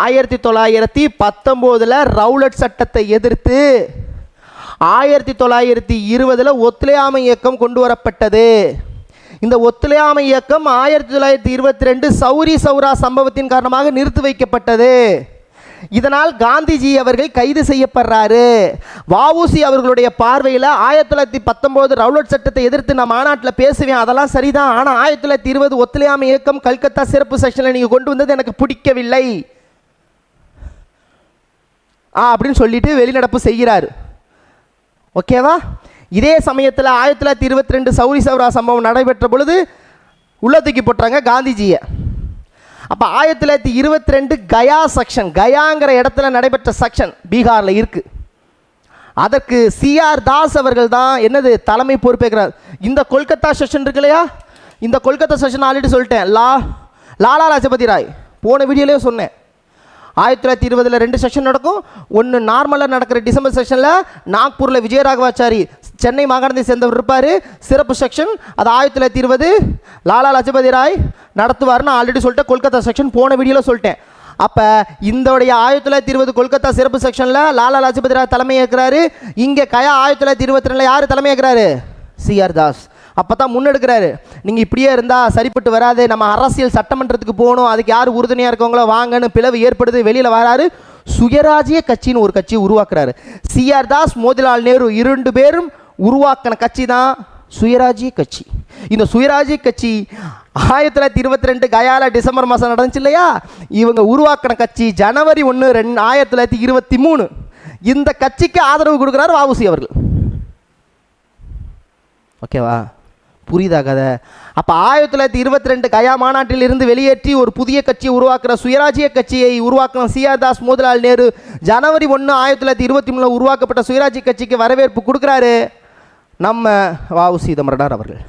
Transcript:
1919 Rowlatt சட்டத்தை எதிர்த்து 1920 ஒத்துழையாமை இயக்கம் கொண்டு வரப்பட்டது. இந்த ஒத்துழையாமை இயக்கம் 1922 சௌரி சௌரா சம்பவத்தின் காரணமாக நிறுத்தி வைக்கப்பட்டது. இதனால் காந்திஜி அவர்கள் கைது செய்யப்படுறாரு. வஉசி அவர்களுடைய பார்வையில் 1919 ரவுலட் சட்டத்தை எதிர்த்து நான் மாநாட்டில் பேசுவேன், அதெல்லாம் சரிதான். ஆனால் 1920 ஒத்துழையாமை இயக்கம் கல்கத்தா சிறப்பு செக்ஷனில் நீங்கள் கொண்டு வந்தது எனக்கு பிடிக்கவில்லை அப்படின்னு சொல்லிட்டு வெளிநடப்பு செய்கிறார். ஓகேவா? இதே சமயத்தில் 1922 சௌரி சௌரா சம்பவம் நடைபெற்ற பொழுது உள்ள தூக்கி போட்டாங்க காந்திஜியை. அப்போ 1922 கயா செக்ஷன், கயாங்கிற இடத்துல நடைபெற்ற செக்ஷன் பீகாரில் இருக்குது. அதற்கு சிஆர் தாஸ் அவர்கள் தான் என்னது தலைமை பொறுப்பேற்கிறார். இந்த கொல்கத்தா செஷன் இருக்கு இல்லையா, இந்த கொல்கத்தா செஷன் ஆல்ரெடி சொல்லிட்டேன். லாலா லஜபதி ராய் போன வீடியோலேயே சொன்னேன். 1920 2 செஷன் நடக்கும். ஒன்று நார்மலாக நடக்கிற டிசம்பர் செஷனில் நாக்பூரில் விஜயராகவாச்சாரி சென்னை மாகாணத்தை சேர்ந்தவர் இருப்பார், சிறப்பு செக்ஷன். அது 1920 லாலா லஜபதி ராய் நடத்துவார்னு ஆல்ரெடி சொல்லிட்டேன். கொல்கத்தா செக்ஷன் போன வீடியோவில் சொல்லிட்டேன். அப்போ இந்தோடைய 1920 கொல்கத்தா சிறப்பு செக்ஷனில் லாலா லஜபதி ராய் தலைமை ஏற்கிறாரு. இங்கே கயா 1922 யார் தலைமை ஏற்கிறாரு? சிஆர் தாஸ். அப்போ தான் முன்னெடுக்கிறாரு. நீங்கள் இப்படியே இருந்தால் சரிப்பட்டு வராது, நம்ம அரசியல் சட்டமன்றத்துக்கு போகணும், அதுக்கு யார் உறுதுணையாக இருக்கவங்களோ வாங்கன்னு பிளவு ஏற்படுது. வெளியில் வராரு. சுயராஜ்ய கட்சின்னு ஒரு கட்சியை உருவாக்குறாரு. சிஆர் தாஸ், மோதிலால் நேரு 2 பேரும் உருவாக்கின கட்சி தான் சுயராஜ்ய கட்சி. இந்த சுயராஜ்ய கட்சி 1922 கயால டிசம்பர் மாதம் நடந்துச்சு இல்லையா, இவங்க உருவாக்கின கட்சி ஜனவரி 1 1923 இந்த கட்சிக்கு ஆதரவு கொடுக்குறாரு வஉசி அவர்கள். ஓகேவா? புரியுதா கதை? அப்போ 1922 கயா மாநாட்டில் இருந்து வெளியேற்றி ஒரு புதிய கட்சியை உருவாக்குற சுயராஜ்ய கட்சியை உருவாக்கின சிஆர் தாஸ், மோதிலால் நேரு ஜனவரி 1 1923 உருவாக்கப்பட்ட சுயராஜ்ய கட்சிக்கு வரவேற்பு கொடுக்குறாரு நம்ம வஉசி சிதம்பரனார் அவர்கள்.